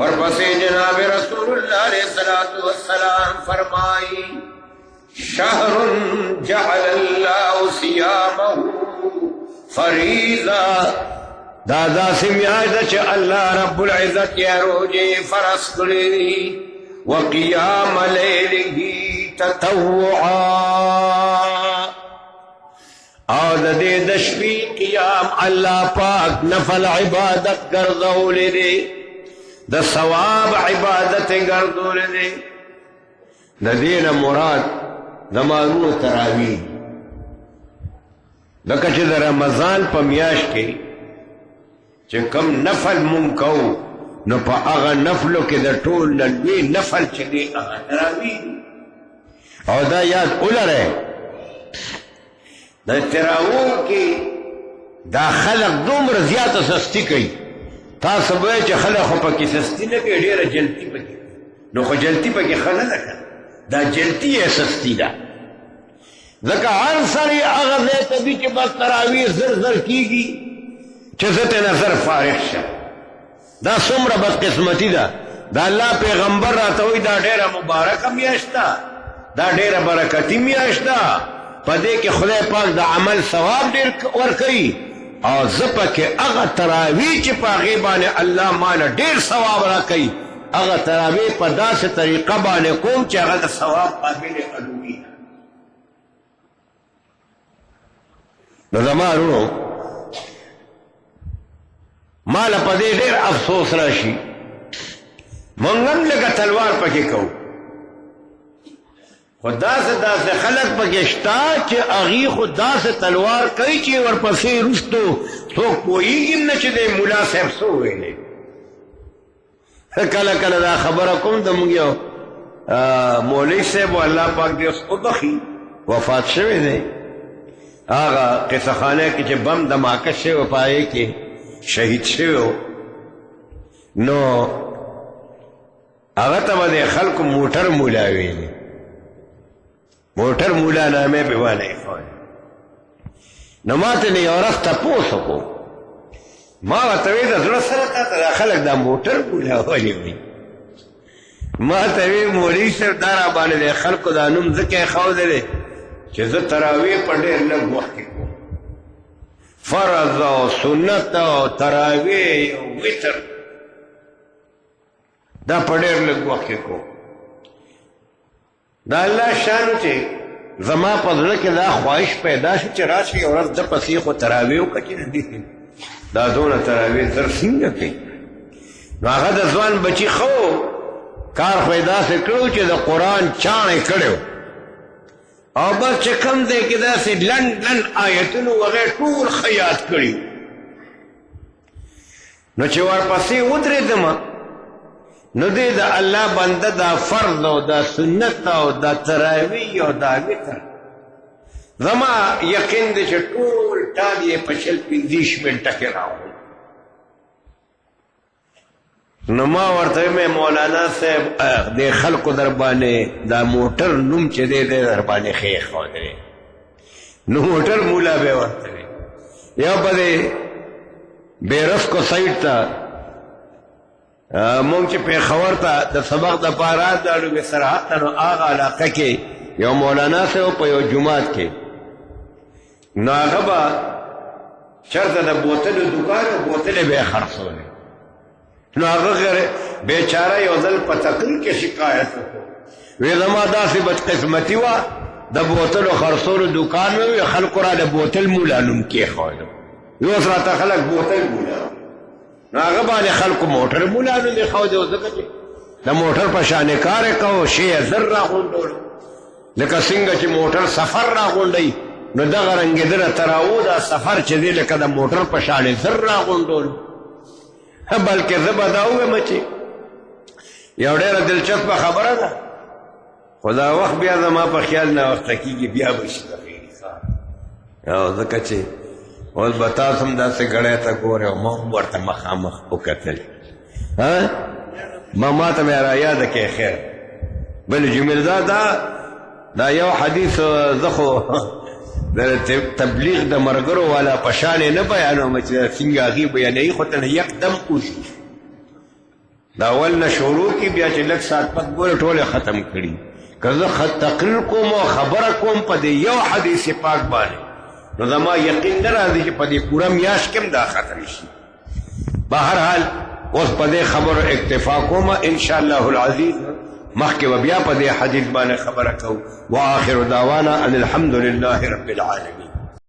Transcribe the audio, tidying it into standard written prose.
ورپسے جناب رسول اللہ علیہ السلام فرمائی شہر جعل اللہ صیامہ فریضہ دادا سمیاد چ اللہ رب العزت یا روجے فرض کړی وقیام لیلہ تطوعا او د دې د شپې قیام الله پاک نفل عبادت ګرځولې دی د ثواب عبادت ګرځولې دی د دې نه مراد د مانو تراویح لکه چې د رمضان په میاشت کې چې کم نفل مونږ کوو نو په هغه نفلو کې د ټول نه لوی نفل چې دی هغه تراویح او دا یاد ولرئ د تراویح کې دا خلق دومره زیاته سستی کوي تاسو به چې خلق خو پکې سستی نه کوي ډېره جلدي پکې نو خو جلدي پکې ښه نه ده دا جلدي یې سستی ده ځکه هر سړی هغه ځای ته ځي چې بس تراویح زر زر کېږي چې زه ته نظر فارغ شه دا څومره بدقسمتي ده د الله پیغمبر راته وایي دا ډېره مبارکه میاشت ده دا ډېره برکتي میاشت ده په دې کې خدای پاک د عمل ثواب ډېر ورکوي او زه پکې هغه تراویح چې په هغې باندې الله ماله ډېر ثواب راکوي هغه تراویح په داسې طریقه باندې کوم چې هغه د ثواب قابل علوي نو زما وروڼو ماله په دې ډېر افسوس راشي مونږ هم لږه تلوار پکې کوو خو داسې خلک پکې شته چې هغې خو داسې تلوار کوي چې ورپسې وروستو څوک پوهېږي هم نه چې دی ملا صاحب څه وویلی کله کله دا خبره کوم د مونږ یو مولوي صاحب و الله پاک دې اوس وبخي وفات شوی دی هغه قصه خانه کې چې بم دماکه شوی و په هغې کې شهید شوی و نو هغه ته به د خلکو موټر مولا ویلي موټر مولا نامه به باندې ایښودی نو ما ته یو ورځ تپوس وکړو ما ورته ویل د زړه سره تا ته دا خلک دا موټر مولا ولې وایي ما ته ویل مولوي صاحب دا را باندې د خلکو دا نوم ځکه ایښودلی چې زه تراویح په ډېر لږ وخت کې کوم فرض او سنت او تراویح او وتر دا په ډېر لږ وخت کې کوم دا الله شان چې زما په زړه کې دا خواهش پیدا شي چې راشي یو ورځ د پسې خو تراویح وکړه چې نه دي دا دونه تراویح زر څنګه کوي نو هغه د ځوان بچي خو کار خو یې داسې کړو چې د قرآن چاڼې کړی او بس چې کم دی کې داسې لنډ لنډ آیتونو وغیر ټول ښه یاد کړي نو چې ورپسې ودرېدم نو دی د الله بنده دا فرض او دا سنت او دا تراویح او دا وتر زما یقین دی چې ټول ټال یې په شل پنځه منټه کې راوړو نو ما ورته مې مولانا صاحب د خلکو در باندې دا موټر نوم چې دی در باندې ښه ایښودی نو موټر مولا به ورته وي یا په دې بیرسکو سایډ ته مونږ چې پېښور ته د سبق دپاره لاړو بې سرحد ته نو هغه علاقه کې یو مولانا صاحب په یو جومات کې نو هغه به چېرته د بوتلو دوکان و بوتلې به یې خرڅولې نو هغه بیچاره یو ځل په تقریر کې شکایت وکړو وی زما داسې بدقسمتي وه د بوتلو خرڅولو دوکان مې وي خلکو را د بوتل مولا نوم کېښودو وی اوس راته خلک بوتل مولا نو هغه باندې خلکو موټر مولا نوم ایښودی ځکه چې د موټر په شانې کار یې کوو شی یې زر راغونډولو لکه څنګه چې موټر سفر راغونډوي نو دغه رنګېدنه تراو دا سفر چې دی لکه د موټر په شانې زر راغونډولو بلکې زه به دا ووایم چې یو ډېره دلچسپه خبره ده خو دا وخت بیا زما په خیال ناوخته کېږي بیا به شي د خیري او ځکه چې اوس به تاسو هم داسې ګړی ته ګورئ او ما هم ورته مخامخ وکتل ما ته مې را یاده کړې خیر بل جملې دا یو حدیث زه خو د تبلیغ د مرګرو والا په شان یې نه بیانوم چې څنګه هغې بیانوي خو ته نه یکدم اوسي دا اول نه شروع کی بیا چې لږ ساعت پس ګوره ټوله ختم کړي که زه تقریر کوم او خبره کوم په دې یو حدیث پاک باندې نو زما یقین نه راځي چې په دې پوره میاشت کې هم دا ختم شي. بهرحال اوس په دې خبرو اکتفا کوم ان شاء الله العزیز مخکې به بیا په دې حدیث باندې خبره کوو. واخر دعوانا ان الحمد لله رب العالمین.